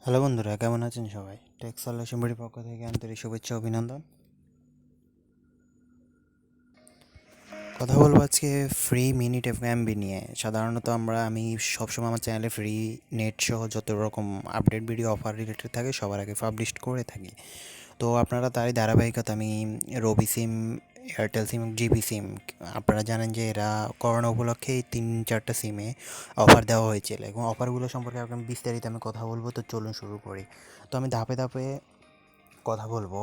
Hello বন্ধুরা, কেমন আছেন সবাই? টেক সলিউশন বাড়ির পক্ষ থেকে আন্তরিক শুভেচ্ছা অভিনন্দন। কথা বলবো আজকে ফ্রি মিনিট এবং এমবি নিয়ে। সাধারণত আমি সবসময় আমার চ্যানেলে ফ্রি নেট সহ যত রকম আপডেট ভিডিও অফার রিলেটেড থাকে সবার আগে পাবলিশ করে থাকি। তো আপনারা তারই ধারাবাহিকতা আমি রবি সিম, এয়ারটেল সিম, জিবি সিম, আপনারা জানেন যে এরা করোনা উপলক্ষে এই 3-4টা সিমে অফার দেওয়া হয়েছিল এবং অফারগুলো সম্পর্কে এখন বিস্তারিত আমি কথা বলবো। তো চলুন শুরু করি। তো আমি ধাপে ধাপে কথা বলবো,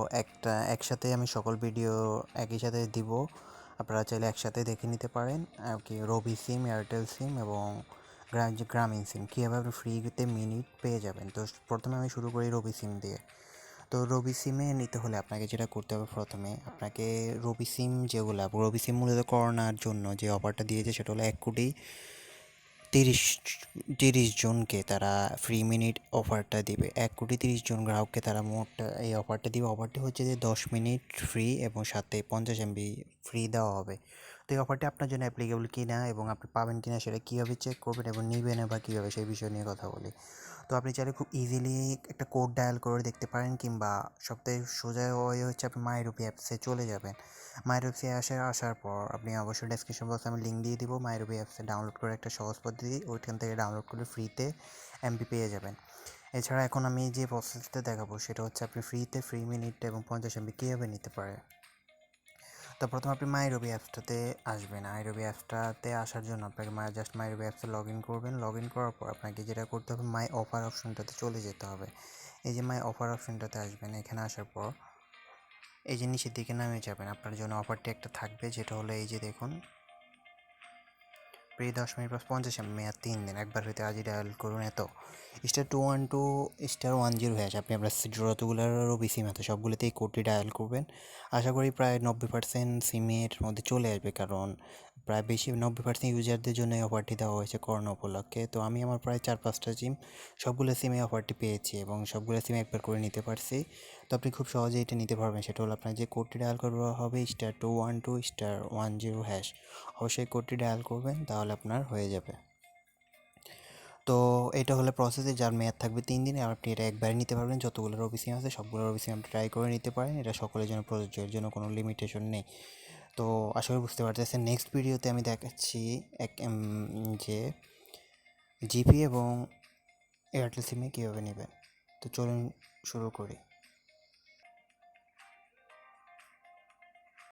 একসাথে আমি সকল ভিডিও একই সাথে দিব। আপনারা চাইলে একসাথে দেখে নিতে পারেন আর কি। রবি সিম, এয়ারটেল সিম এবং গ্রামীণ সিম কীভাবে আপনি ফ্রিতে মিনিট পেয়ে যাবেন। তো প্রথমে আমি শুরু করি রবি সিম দিয়ে। তো রবি সিমে নিতে হলে আপনাকে যেটা করতে হবে, প্রথমে আপনাকে রবি সিম মূলত করোনার জন্য যে অফারটা দিয়েছে সেটা হলো 1 কোটি 30 জনকে তারা ফ্রি মিনিট অফারটা দিবে। 1 কোটি 30 জন গ্রাহককে তারা মোট এই অফারটা দিবে। অফারটি হচ্ছে যে 10 মিনিট ফ্রি এবং সাথে 50 MB ফ্রি দেওয়া হবে। তো এই অফারটি আপনার জন্য অ্যাপ্লিকেবল কিনা এবং আপনি পাবেন কিনা সেটা কীভাবে চেক করবেন এবং নেবেন বা কীভাবে, সেই বিষয় নিয়ে কথা বলি। তো আপনি চাইলে খুব ইজিলি একটা কোড ডায়াল করে দেখতে পারেন, কিংবা সবথেকে সোজা ওয়ে হচ্ছে আপনি মাই রবি অ্যাপসে চলে যাবেন। মাই রবি আসার পর আপনি অবশ্যই ডেসক্রিপশন বক্সে আমি লিঙ্ক দিয়ে দিব। মাই রবি অ্যাপসে ডাউনলোড করে একটা সহজ পদ্ধতি, ওইখান থেকে ডাউনলোড করে ফ্রিতে এমবি পেয়ে যাবেন। এছাড়া এখন আমি যে প্রসেসটা দেখাবো সেটা হচ্ছে আপনি ফ্রিতে ফ্রি মিনিট এবং 50 MB কীভাবে নিতে পারে। তো প্রথমে আপনি মাই রবি অ্যাপসটাতে আসবেন। মাই রবি অ্যাপসটাতে আসার জন্য আপনাকে জাস্ট মাই রবি অ্যাপসে লগ ইন করবেন। লগ ইন করার পর আপনাকে যেটা করতে হবে, মাই অফার অপশনটাতে চলে যেতে হবে। এই যে মাই অফার অপশনটাতে আসবেন। এখানে আসার পর এই যে নিচের দিকে নামে যাবেন। আপনার জন্য অফারটি একটা থাকবে, যেটা হলো এই যে দেখুন, প্রি 10 মিনিট প্লাস 50 MB, মেয়াদ 3 দিন। একবার হইতে আজই ডায়াল করুন এত *212*10#। আপনি আপনার যতগুলো রবি সিম আছে সবগুলোতে এই কোডটি ডায়াল করবেন। আশা করি প্রায় 90% সিমের মধ্যে চলে আসবে, কারণ প্রায় 90% ইউজারদের জন্য এই অফারটি দেওয়া হয়েছে করোনা উপলক্ষে। তো আমি আমার প্রায় 4-5টা সিম, সবগুলো সিমে অফারটি পেয়েছি এবং সবগুলো সিমে একবার করে নিতে পারছি। তো আপনি খুব সহজেই এটা নিতে পারবেন। সেটা হলো আপনার যে কোডটি ডায়াল করা হবে *212*10#। অবশ্যই কোডটি ডায়াল করবেন, তাহলে আপনার হয়ে যাবে। তো এটা হলো প্রসেসে, যার মেয়াদ থাকবে 3 দিন। আর আপনি এটা একবারে নিতে পারবেন। যতগুলো রবি সিম আছে সবগুলো রবি সিম আপনি ট্রাই করে নিতে পারেন। এটা সকলের জন্য প্রযোজ্য, এর জন্য কোনো লিমিটেশন নেই। তো আশা করি বুঝতে পারতেছেন। নেক্সট ভিডিওতে আমি দেখাচ্ছি যে জিপি এবং এয়ারটেল সিমে কীভাবে নেবেন। তো চলুন শুরু করি।